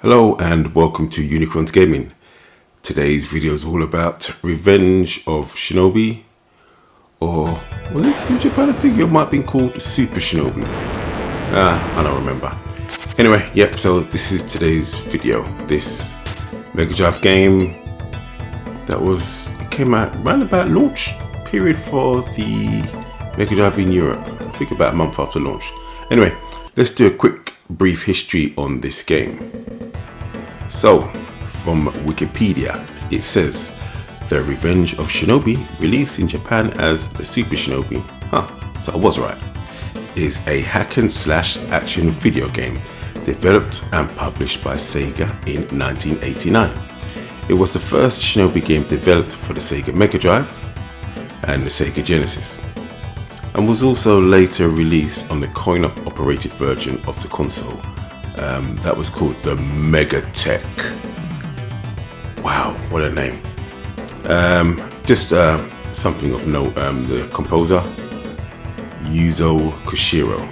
Hello and welcome to Unikron's Gaming. Today's video is all about Revenge of Shinobi, or was it in Japan? I think it might have been called Super Shinobi. I don't remember. Anyway, yep, so this is today's video. This Mega Drive game that came out around about launch period for the Mega Drive in Europe. I think about a month after launch. Anyway, let's do a quick brief history on this game. So, from Wikipedia, it says The Revenge of Shinobi, released in Japan as the Super Shinobi, so I was right, is a hack and slash action video game developed and published by Sega in 1989. It was the first Shinobi game developed for the Sega Mega Drive and the Sega Genesis, and was also later released on the coin-op operated version of the console. That was called the Mega Tech. Wow, what a name. Just something of note, the composer, Yuzo Koshiro,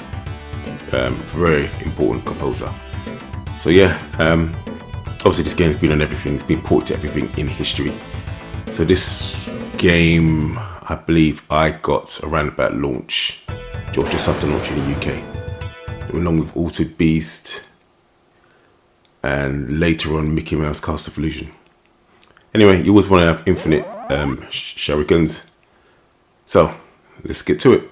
very important composer. So yeah, obviously this game's been on everything, it's been ported to everything in history. So this game, I believe I got around about launch, or just after launch in the UK, along with Altered Beast, and later on Mickey Mouse Cast of Illusion. Anyway, you always want to have infinite shurikens. So, let's get to it.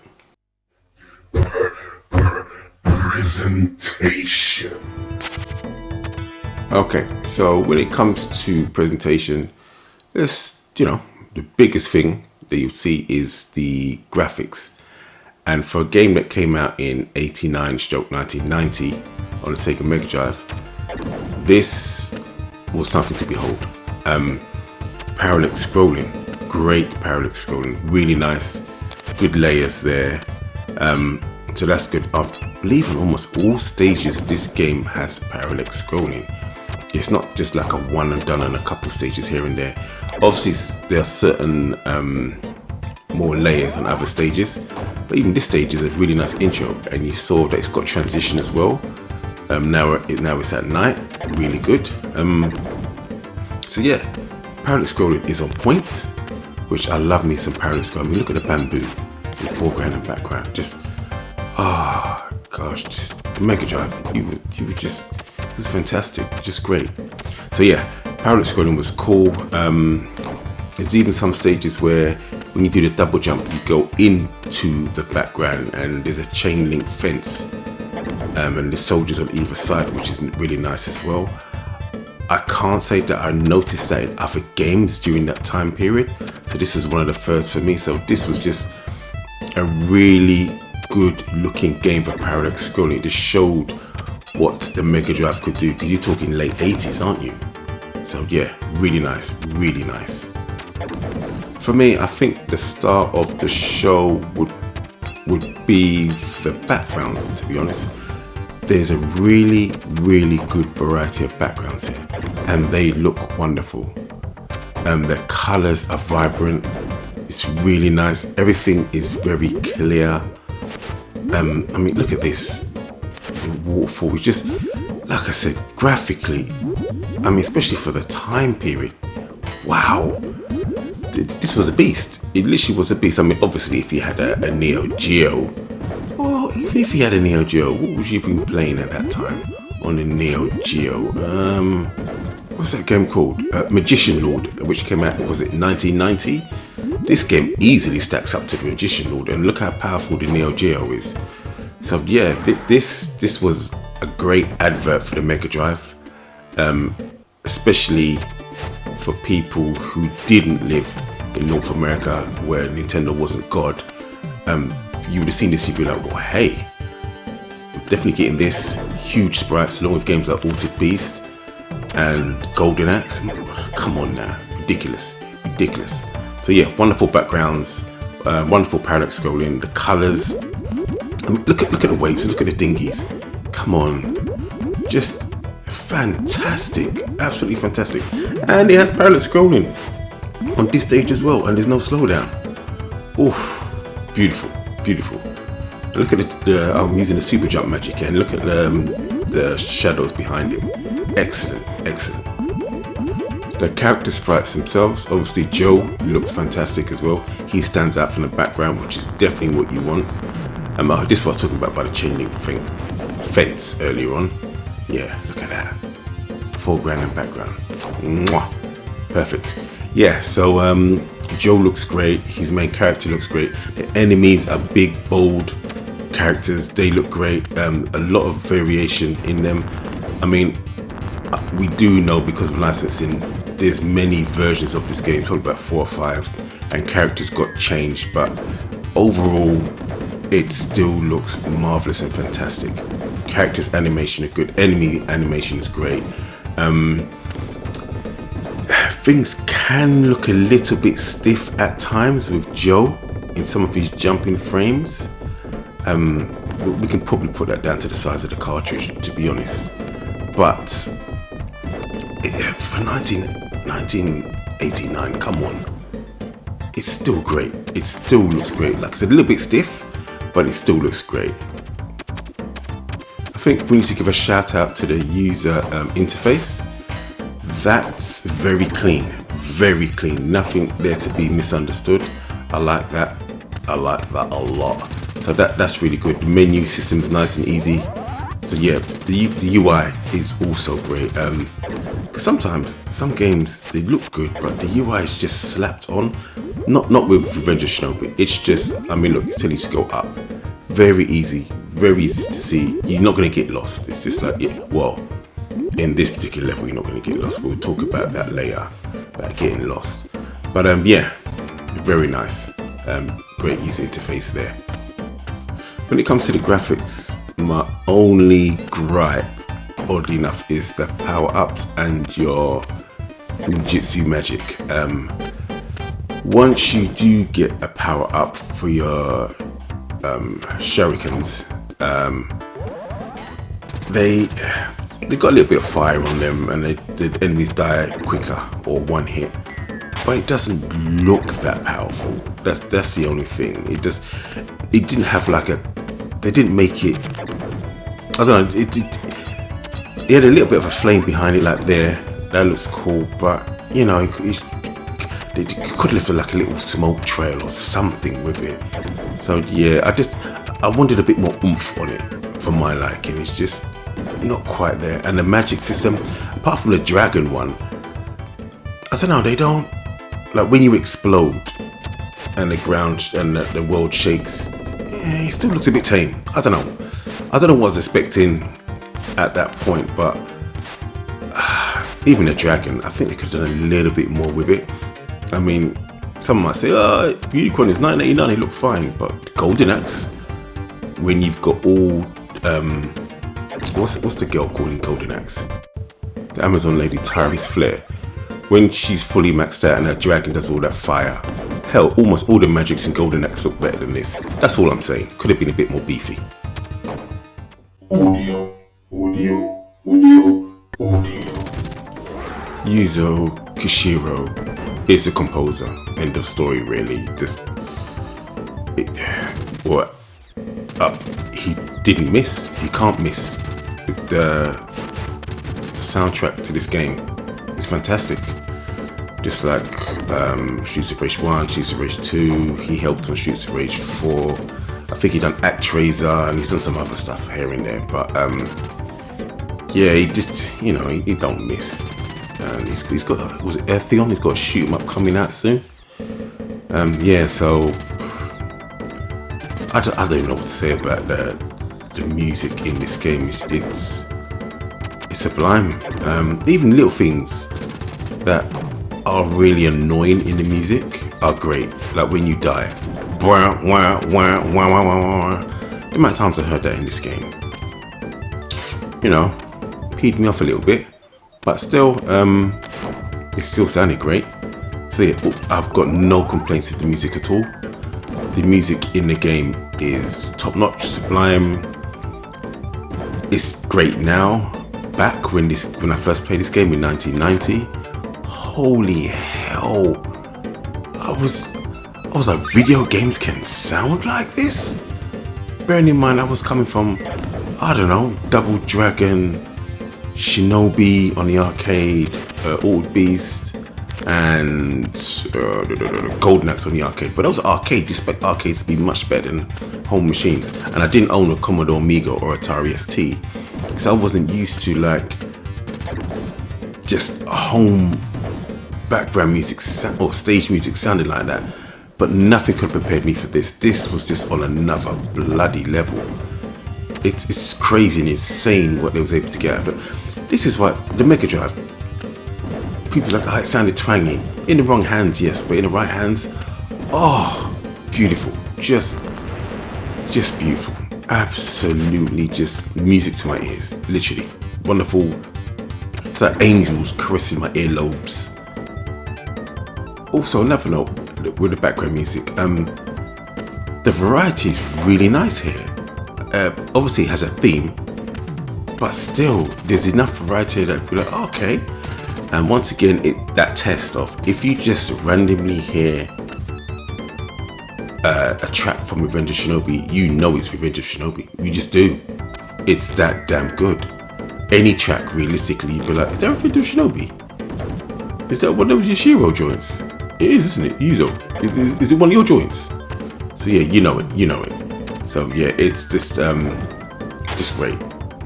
Presentation. Okay, so when it comes to presentation, the biggest thing that you'll see is the graphics. And for a game that came out in 89/1990 on the Sega Mega Drive, this was something to behold. Parallax scrolling, great parallax scrolling, really nice, good layers there. So that's good. I believe in almost all stages this game has parallax scrolling. It's not just like a one and done and a couple stages here and there. Obviously there are certain more layers on other stages, but even this stage is a really nice intro, and you saw that it's got transition as well. Now it's at night, really good. So yeah, parallax scrolling is on point, which I love me some parallax scrolling. I mean, look at the bamboo in the foreground and background. Just, just the Mega Drive. You would just, it was fantastic, just great. So yeah, parallax scrolling was cool. There's even some stages where when you do the double jump, you go into the background and there's a chain link fence. And the soldiers on either side, which is really nice as well. I can't say that I noticed that in other games during that time period, so this is one of the first for me. So this was just a really good looking game for parallax scrolling. It just showed what the Mega Drive could do, because you're talking late 80s, aren't you? So yeah, really nice, really nice. For me, I think the star of the show would be the backgrounds, to be honest. There's a really, really good variety of backgrounds here, and they look wonderful. The colors are vibrant. It's really nice. Everything is very clear. I mean, look at this. The waterfall is just, like I said, graphically. I mean, especially for the time period. Wow. This was a beast. It literally was a beast. I mean, obviously, if you had a Neo Geo, or even if you had a Neo Geo, what would you been playing at that time on the Neo Geo? What's that game called? Magician Lord, which came out, was it 1990? This game easily stacks up to the Magician Lord, and look how powerful the Neo Geo is. So yeah, this was a great advert for the Mega Drive, especially for people who didn't live in North America where Nintendo wasn't God. You would have seen this, you'd be like, well, hey, I'm definitely getting this. Huge sprites, along with games like Altered Beast and Golden Axe. Come on now, ridiculous. So yeah, wonderful backgrounds, wonderful parallax scrolling, the colors. I mean, look at the waves, look at the dinghies. Come on, just fantastic, absolutely fantastic. And it has parallax scrolling on this stage as well, and there's no slowdown. Oof, beautiful. Look at I'm using the super jump magic, and look at the shadows behind him. Excellent, excellent. The character sprites themselves, obviously Joe looks fantastic as well. He stands out from the background, which is definitely what you want. This was talking about by the chain link fence earlier on. Yeah, look at that. Foreground and background. Mwah. Perfect. Yeah, so Joe looks great. His main character looks great. The enemies are big, bold characters. They look great. A lot of variation in them. I mean, we do know because of licensing, there's many versions of this game, probably about 4 or 5, and characters got changed, but overall it still looks marvelous and fantastic. Characters animation are good, enemy animation is great. Things can look a little bit stiff at times with Joe in some of his jumping frames. We can probably put that down to the size of the cartridge, to be honest, but for 1989, come on, it's still great. It still looks great. Like I said, a little bit stiff, but it still looks great. I think we need to give a shout out to the user interface. That's very clean, very clean. Nothing there to be misunderstood. I like that. I like that a lot. So that's really good. The menu system is nice and easy. So yeah, the UI is also great. Sometimes some games they look good, but the UI is just slapped on. Not with Revenge of Shinobi. It's just, I mean, look, it's telling you to go up. Very easy to see. You're not going to get lost. It's just like, well, in this particular level, you're not going to get lost. We'll talk about that later, about getting lost. But yeah, very nice. Great user interface there. When it comes to the graphics, my only gripe, oddly enough, is the power-ups and your ninjutsu magic. Once you do get a power-up for your shurikens, they got a little bit of fire on them, and the enemies die quicker or one hit. But it doesn't look that powerful. That's the only thing. It didn't have like they didn't make it. I don't know. It had a little bit of a flame behind it, like there. That looks cool, but you know, it could lift like a little smoke trail or something with it. So yeah, I wanted a bit more oomph on it for my liking. It's just not quite there. And the magic system, apart from the dragon one, I don't know. They don't, like when you explode and the ground and the world shakes. It still looks a bit tame. I don't know what I was expecting at that point, but even the dragon, I think they could have done a little bit more with it. I mean, someone might say, Unikronn is $9.89, it looked fine, but Golden Axe, when you've got all, what's the girl called in Golden Axe? The Amazon lady, Tyrese Flair. When she's fully maxed out and her dragon does all that fire, hell, almost all the magics in Golden Axe look better than this. That's all I'm saying. Could have been a bit more beefy. Audio. Yuzo Kishiro is a composer. End of story, really. He didn't miss. He can't miss. The soundtrack to this game is fantastic. Just like Streets of Rage 1, Streets of Rage 2, he helped on Streets of Rage 4. I think he done ActRaiser and he's done some other stuff here and there. But yeah, he just, you know, he don't miss. He's got, was it Eartheon? He's got a shoot 'em up coming out soon. Yeah, so I don't even know what to say about the music in this game. It's sublime. Even little things that are really annoying in the music are great. Like when you die, the amount of times I heard that in this game, you know, peed me off a little bit, but still, it still sounded great. So yeah, I've got no complaints with the music at all. The music in the game is top notch, sublime. It's great now. Back when I first played this game in 1990, holy hell! I was like, video games can sound like this. Bearing in mind, I was coming from I don't know, Double Dragon, Shinobi on the arcade, Altered Beast, and Golden Axe on the arcade. But those are arcade. You expect arcades to be much better than home machines. And I didn't own a Commodore Amiga or Atari ST because I wasn't used to like just home background music or stage music sounding like that. But nothing could have prepared me for this. This was just on another bloody level. It's crazy and insane what they was able to get out of it. This is what the Mega Drive. People are like, oh, it sounded twangy. In the wrong hands, yes, but in the right hands, oh, beautiful. Just beautiful. Absolutely just music to my ears. Literally. Wonderful. It's like angels caressing my earlobes. Also, another note with the background music, the variety is really nice here. Obviously it has a theme, but still there's enough variety that you're like, oh, okay. And once again, that test of if you just randomly hear a track from Revenge of Shinobi, you know it's Revenge of Shinobi. You just do. It's that damn good. Any track, realistically, you'd be like, is that Revenge of Shinobi? Is that one of your Shiro joints? It is, isn't it? Yuzo. Is it one of your joints? So yeah, you know it. So yeah, it's just great.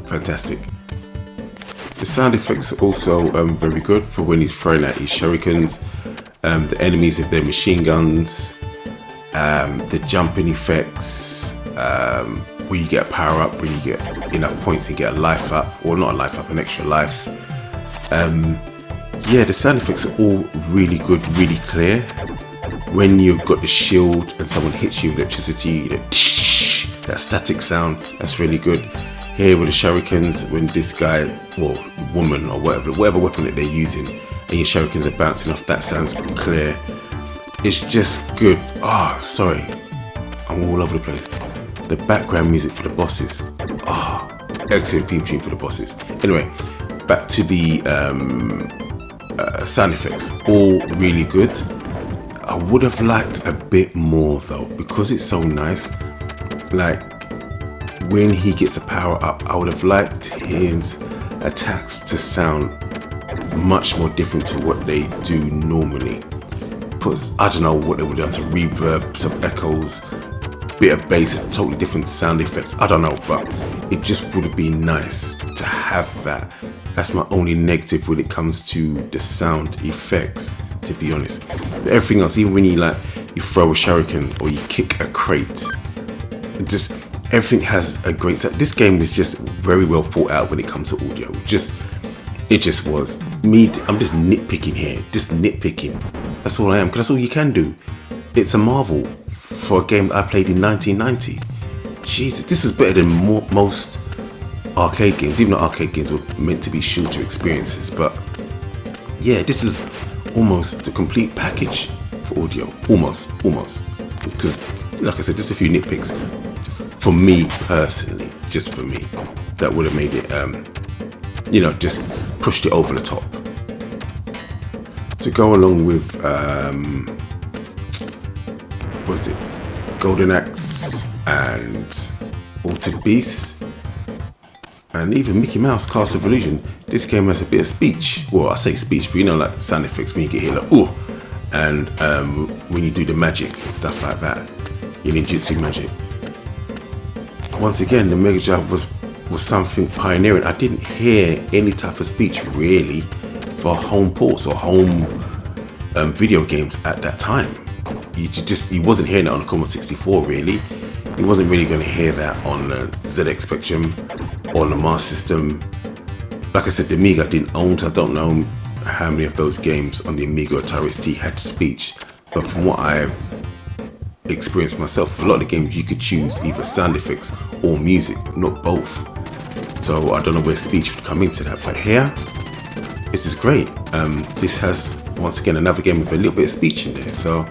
Fantastic. The sound effects are also very good for when he's throwing out his shurikens, the enemies with their machine guns, the jumping effects, when you get a power up, when you get enough points and get a life up, or not a life up, an extra life. Yeah, the sound effects are all really good, really clear. When you've got the shield and someone hits you with electricity, that static sound, that's really good. Here with the shurikens, when this guy or woman or whatever weapon that they're using, and your shurikens are bouncing off, that sounds clear. It's just good. Oh, sorry, I'm all over the place. The background music for the bosses. Oh, excellent theme tune for the bosses. Anyway, back to the sound effects. All really good. I would have liked a bit more though, because it's so nice. Like, when he gets a power up, I would have liked his attacks to sound much more different to what they do normally. Because I don't know what they would have done, some reverb, some echoes, bit of bass, totally different sound effects. I don't know, but it just would have been nice to have that. That's my only negative when it comes to the sound effects, to be honest. But everything else, even when you throw a shuriken or you kick a crate, just everything has a great sound. This game is just very well thought out when it comes to audio. It just was. I'm just nitpicking here, just nitpicking. That's all I am, because that's all you can do. It's a marvel for a game that I played in 1990. Jesus, this was better than most arcade games, even though arcade games were meant to be shorter experiences. But yeah, this was almost the complete package for audio. Almost. Because, like I said, just a few nitpicks. For me personally, just for me, that would have made it, just pushed it over the top. To go along with, what's it? Golden Axe and Altered Beast, and even Mickey Mouse Castle of Illusion. This game has a bit of speech. Well, I say speech, but like sound effects when you get hit, like ooh, and when you do the magic and stuff like that, your ninjutsu magic. Once again, the Mega Drive was something pioneering. I didn't hear any type of speech really for home ports or home video games at that time. You wasn't hearing it on the Commodore 64 really. You wasn't really going to hear that on the ZX Spectrum or the Master System. Like I said, the Amiga I didn't own, so I don't know how many of those games on the Amiga or Atari ST had speech. But from what I've experienced myself, a lot of the games you could choose either sound effects or music, not both. So I don't know where speech would come into that. But here, this is great. This has, once again, another game with a little bit of speech in there. So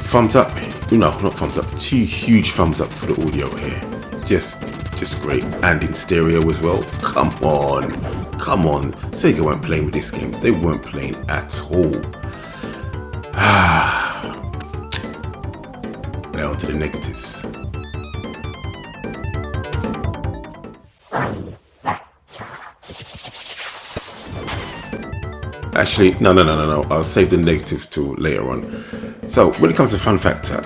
thumbs up. No, not thumbs up. 2 huge thumbs up for the audio here. Just great. And in stereo as well. Come on. Sega weren't playing with this game. They weren't playing at all. Now on to the negatives. Actually, no. I'll save the negatives till later on. So when it comes to fun factor,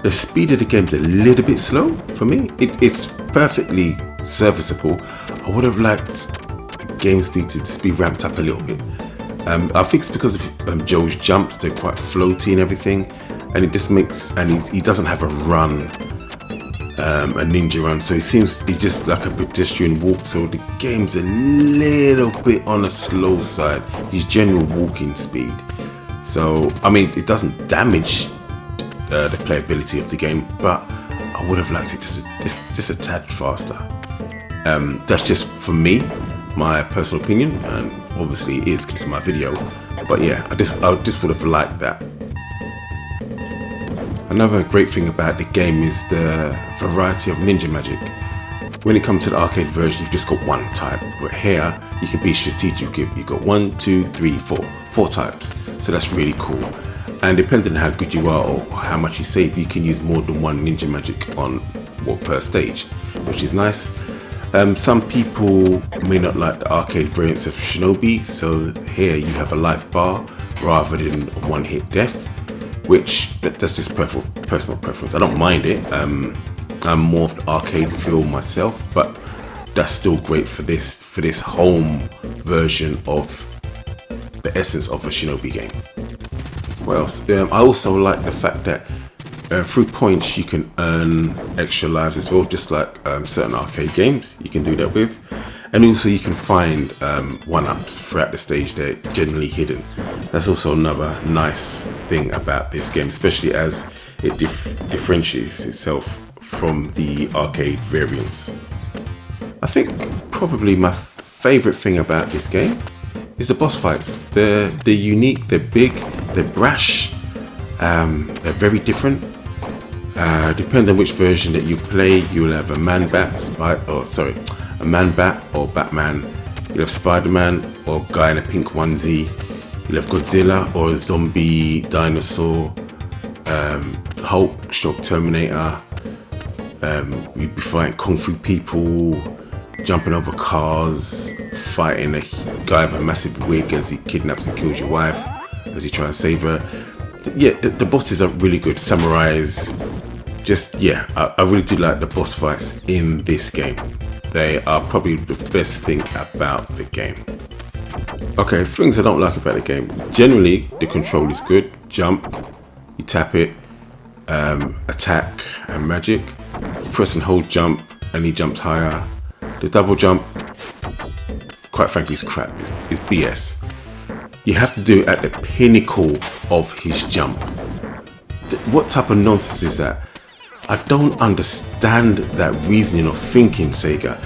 the speed of the game is a little bit slow for me. It's perfectly serviceable. I would have liked the game speed to just be ramped up a little bit. I think it's because of Joe's jumps. They're quite floaty and everything, and it just makes, and he doesn't have a run, a ninja run, so he's just like a pedestrian walk, so the game's a little bit on the slow side, his general walking speed. So I mean, it doesn't damage the playability of the game, but I would have liked it just a tad faster. That's just for me, my personal opinion, and obviously it is because it's my video, but yeah, I just would have liked that. Another great thing about the game is the variety of ninja magic. When it comes to the arcade version, you've just got one type, but here you can be strategic. You've got 1, 2, 3, 4 types, so that's really cool. And depending on how good you are or how much you save, you can use more than one ninja magic per stage, which is nice. Some people may not like the arcade variants of Shinobi, so here you have a life bar rather than a one-hit death, which that's just personal preference. I don't mind it. I'm more of the arcade feel myself, but that's still great for this home version of the essence of a Shinobi game. What else? I also like the fact that through points you can earn extra lives as well, just like certain arcade games you can do that with. And also you can find one-ups throughout the stage. They're generally hidden. That's also another nice thing about this game, especially as it differentiates itself from the arcade variants. I think probably my favorite thing about this game is the boss fights. They're unique, they're big, they're brash, they're very different. Depending on which version that you play, you'll have a man-bat, a man-bat or Batman. You'll have Spider-Man or guy in a pink onesie. You'll have Godzilla or a zombie dinosaur. Hulk, Terminator. You'd be fighting kung fu people, jumping over cars, fighting a guy with a massive wig as he kidnaps and kills your wife as he tries to save her. Yeah, the bosses are really good. Samurais. I really do like the boss fights in this game. They are probably the best thing about the game. Okay, things I don't like about the game. Generally, the control is good. Jump, you tap it, attack and magic. Press and hold jump and he jumps higher. The double jump, quite frankly, is crap. It's BS. You have to do it at the pinnacle of his jump. What type of nonsense is that? I don't understand that reasoning or thinking, Sega.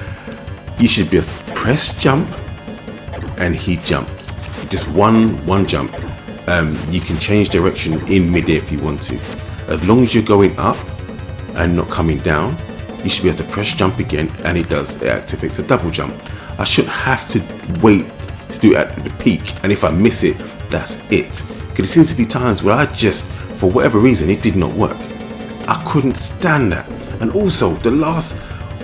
You should just press jump and he jumps. Just one jump. You can change direction in midair if you want to. As long as you're going up and not coming down, you should be able to press jump again, and it activates a double jump. I shouldn't have to wait to do it at the peak, and if I miss it, that's it. Because there seems to be times where for whatever reason, it did not work. I couldn't stand that. And also,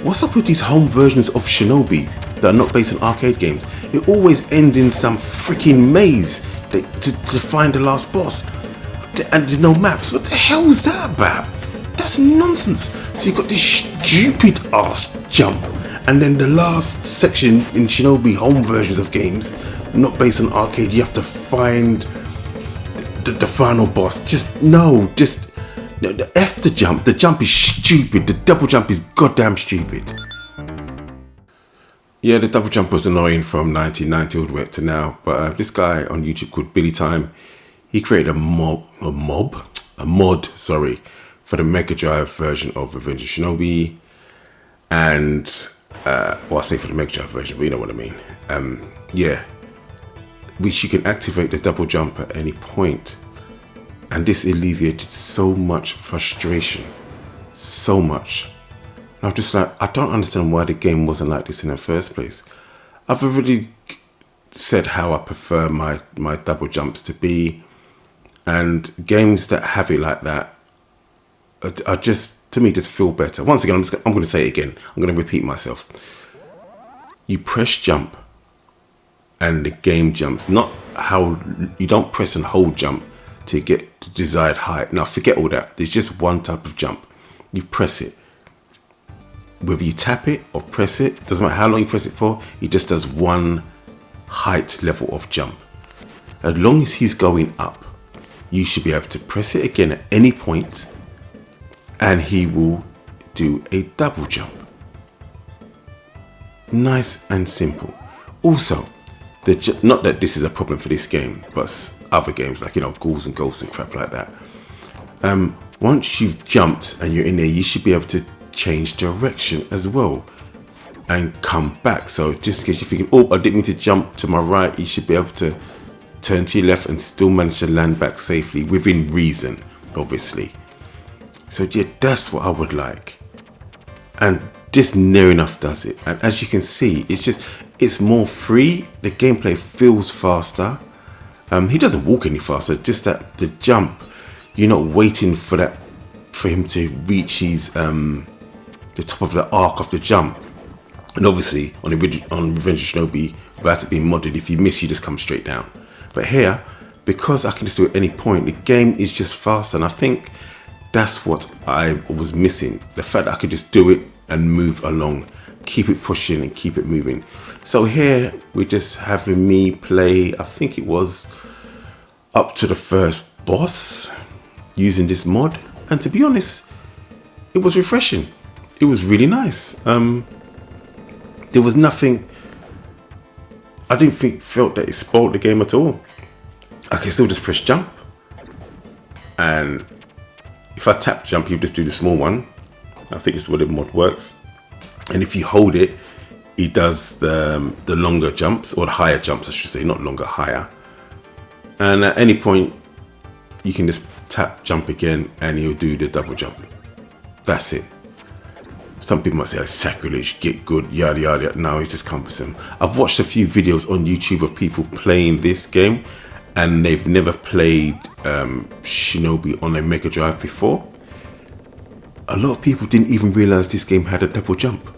what's up with these home versions of Shinobi that are not based on arcade games? It always ends in some freaking maze to find the last boss. And there's no maps. What the hell is that about? That's nonsense. So you've got this stupid ass jump, and then the last section in Shinobi home versions of games, not based on arcade, you have to find the final boss. The F the jump. The jump is stupid. The double jump is goddamn stupid. Yeah, the double jump was annoying from 1990 all the way up to now. But this guy on YouTube called Billy Time, he created a mod, for the Mega Drive version of Revenge of Shinobi. And, I say for the Mega Drive version, but you know what I mean. Which you can activate the double jump at any point. And this alleviated so much frustration. So much. And I'm just like, I don't understand why the game wasn't like this in the first place. I've already said how I prefer my double jumps to be. And games that have it like that are just, to me, just feel better. Once again, I'm going to say it again. I'm going to repeat myself. You press jump and the game jumps. Not how you don't press and hold jump to get the desired height. Now forget all that. There's just one type of jump. You press it. Whether you tap it or press it, doesn't matter how long you press it for, he just does one height level of jump. As long as he's going up, you should be able to press it again at any point and he will do a double jump. Nice and simple. Also, not that this is a problem for this game, but other games like, Ghouls and Ghosts and crap like that. Once you've jumped and you're in there, you should be able to change direction as well and come back. So just in case you're thinking, oh, I didn't mean to jump to my right, you should be able to turn to your left and still manage to land back safely within reason, obviously. So yeah, that's what I would like. And this near enough does it. And as you can see, it's more free. The gameplay feels faster. He doesn't walk any faster, just that the jump, you're not waiting for him to reach his the top of the arc of the jump. And obviously on Revenge of Shinobi, without it being modded, if you miss, you just come straight down. But here, because I can just do it at any point, the game is just faster. And I think that's what I was missing. The fact that I could just do it and move along, keep it pushing and keep it moving. So here we're just having me play, I think it was up to the first boss using this mod. And to be honest, it was refreshing. It was really nice. There was nothing, I didn't felt that it spoiled the game at all. I can still just press jump. And if I tap jump, you just do the small one. I think it's the way the mod works. And if you hold it, he does the longer jumps, or the higher jumps, I should say, not longer, higher. And at any point, you can just tap jump again and he'll do the double jump. That's it. Some people might say it's sacrilege, get good, yada yada. No, it's just cumbersome. I've watched a few videos on YouTube of people playing this game and they've never played Shinobi on a Mega Drive before. A lot of people didn't even realize this game had a double jump.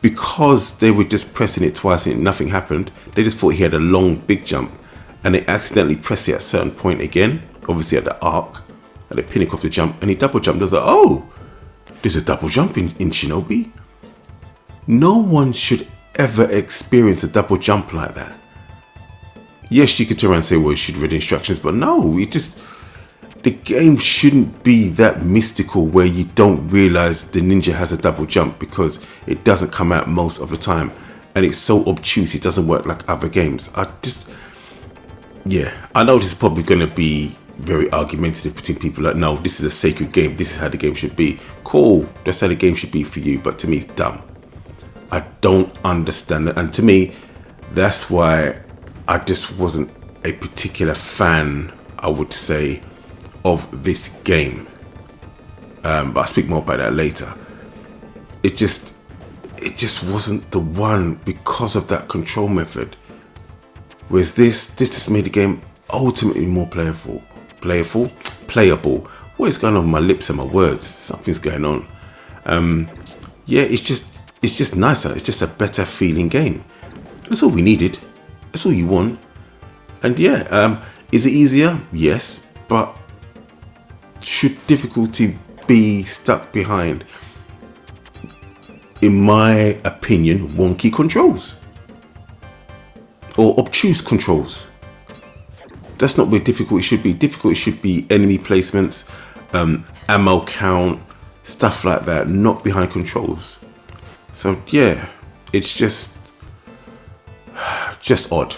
Because they were just pressing it twice and nothing happened, they just thought he had a long big jump and they accidentally press it at a certain point again, obviously at the arc, at the pinnacle of the jump, and he double jumped. I was like, oh, there's a double jump in Shinobi? No one should ever experience a double jump like that. Yes, you could turn around and say, well, you should read instructions, but no, the game shouldn't be that mystical where you don't realize the ninja has a double jump, because it doesn't come out most of the time. And it's so obtuse, it doesn't work like other games. I know this is probably going to be very argumentative between people like, no, this is a sacred game, this is how the game should be. Cool, that's how the game should be for you, but to me it's dumb. I don't understand it, and to me that's why I just wasn't a particular fan, I would say, of this game. But I'll speak more about that later. It just wasn't the one because of that control method. Whereas this just made the game ultimately more playable. What is going on with my lips and my words? Something's going on. It's just nicer. It's just a better feeling game. That's all we needed. That's all you want. And is it easier? Yes, but should difficulty be stuck behind, in my opinion, wonky controls or obtuse controls? That's not where difficult should be. Difficult should be enemy placements, ammo count, stuff like that, not behind controls. So yeah, it's just odd,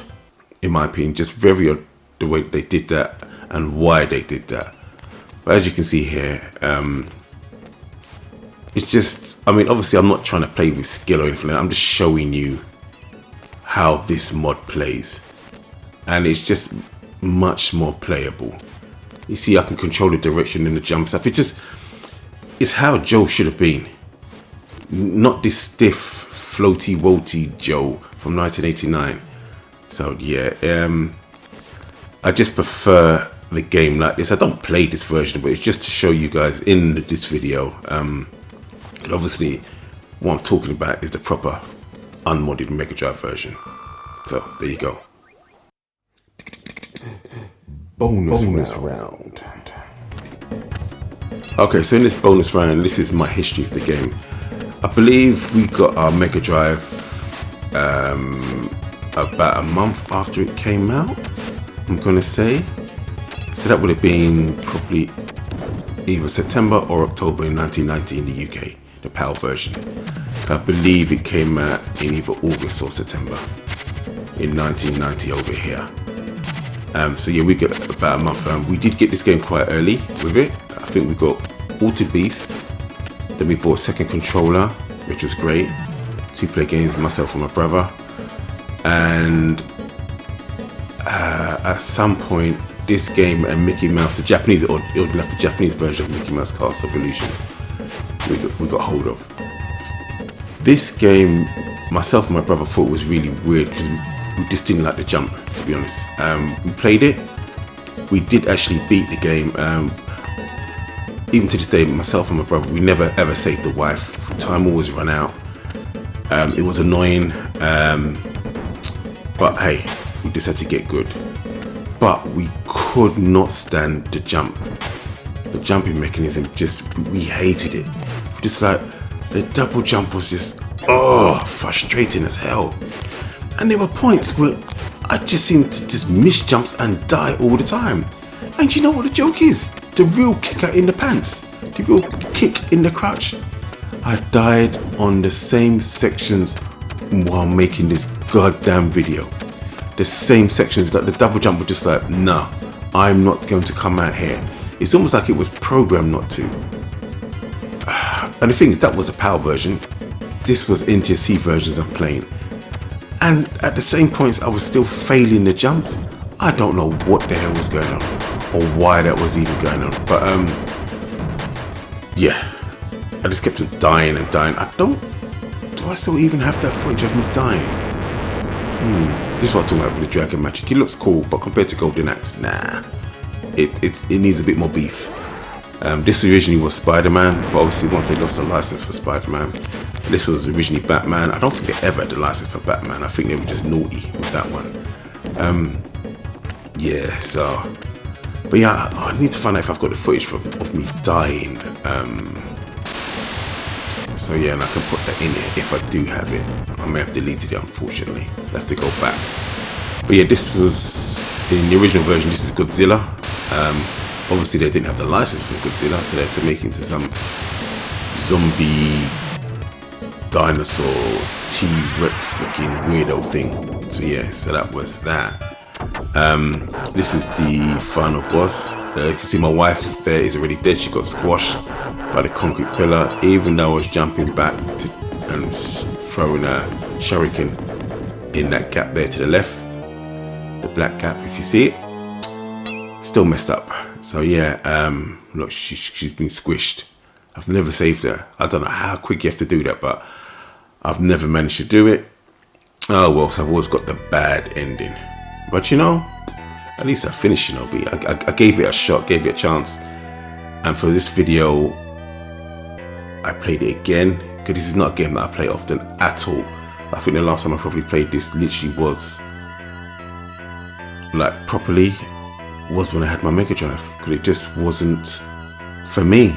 in my opinion. Just very odd the way they did that and why they did that. But as you can see here, it's just, obviously I'm not trying to play with skill or anything like that. I'm just showing you how this mod plays. And it's just much more playable. You see, I can control the direction and the jump stuff. It's how Joe should have been. Not this stiff, floaty, woaty Joe from 1989. So yeah, I just prefer the game like this. I don't play this version, but it's just to show you guys in this video. And obviously what I'm talking about is the proper unmodded Mega Drive version. So there you go. Bonus round. Okay, so in this bonus round, this is my history of the game. I believe we got our Mega Drive about a month after it came out, I'm gonna say. So that would have been probably either September or October in 1990 in the UK, the PAL version. I believe it came out in either August or September in 1990 over here. So yeah, we got about a month. We did get this game quite early with it. I think we got Altered Beast. Then we bought a second controller, which was great. 2-player games, myself and my brother. And at some point, this game and Mickey Mouse, the Japanese, or left the Japanese version of Mickey Mouse Castle Evolution, we got hold of. This game, myself and my brother thought was really weird because we just didn't like the jump, to be honest. We played it. We did actually beat the game. Even to this day, myself and my brother, we never ever saved the wife. Time always ran out. It was annoying. But hey, we just had to get good. But we could not stand the jump. The jumping mechanism, we hated it. Just like, the double jump was just, frustrating as hell. And there were points where I just seemed to just miss jumps and die all the time. And you know what the joke is? The real kicker in the pants. The real kick in the crotch. I died on the same sections while making this goddamn video. The same sections that the double jump was just like, nah, I'm not going to come out here. It's almost like it was programmed not to. And the thing is, that was the PAL version. This was NTSC versions I'm playing. And at the same points, I was still failing the jumps. I don't know what the hell was going on or why that was even going on. But yeah, I just kept on dying and dying. Do I still even have that footage of me dying? This is what I'm talking about with the Dragon Magic. It looks cool, but compared to Golden Axe, nah. It needs a bit more beef. This originally was Spider-Man, but obviously once they lost the license for Spider-Man, this was originally Batman. I don't think they ever had the license for Batman. I think they were just naughty with that one. Yeah, so... But yeah, I need to find out if I've got the footage of me dying. So yeah, and I can put that in here if I do have it. I may have deleted it, unfortunately. I'll have to go back. But yeah, this was... In the original version, this is Godzilla. Obviously, they didn't have the license for Godzilla, so they had to make it into some zombie dinosaur T-Rex looking weirdo thing. So yeah, so that was that. This is the final boss. You can see my wife there is already dead. She got squashed by the concrete pillar, even though I was jumping back and throwing a shuriken in that gap there to the left, the black gap, if you see it. Still messed up. So yeah, look, she's been squished. I've never saved her. I don't know how quick you have to do that, but I've never managed to do it. Oh well, so I've always got the bad ending. But you know, at least I finished Shinobi. I gave it a shot, gave it a chance. And for this video, I played it again. Because this is not a game that I play often at all. I think the last time I probably played this literally was, like, properly, was when I had my Mega Drive. Because it just wasn't for me,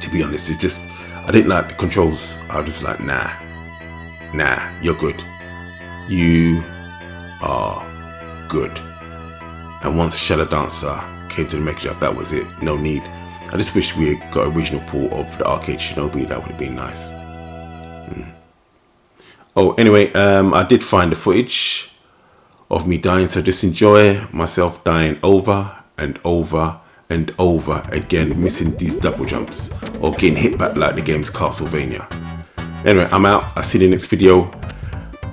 to be honest. It just, I didn't like the controls. I was just like, nah, you're good. You are good. And once Shadow Dancer came to the Mega Drive, that was it. No need. I just wish we had got original port of the arcade Shinobi. That would have been nice. Oh, anyway, I did find the footage of me dying, so just enjoy myself dying over and over and over again, missing these double jumps or getting hit back like the game's Castlevania. Anyway, I'm out. I'll see you in the next video.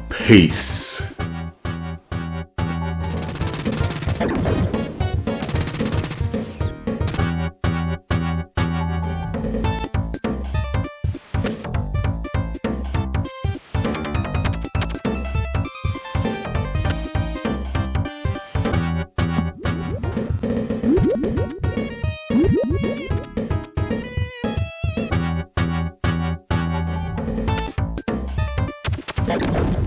Peace. You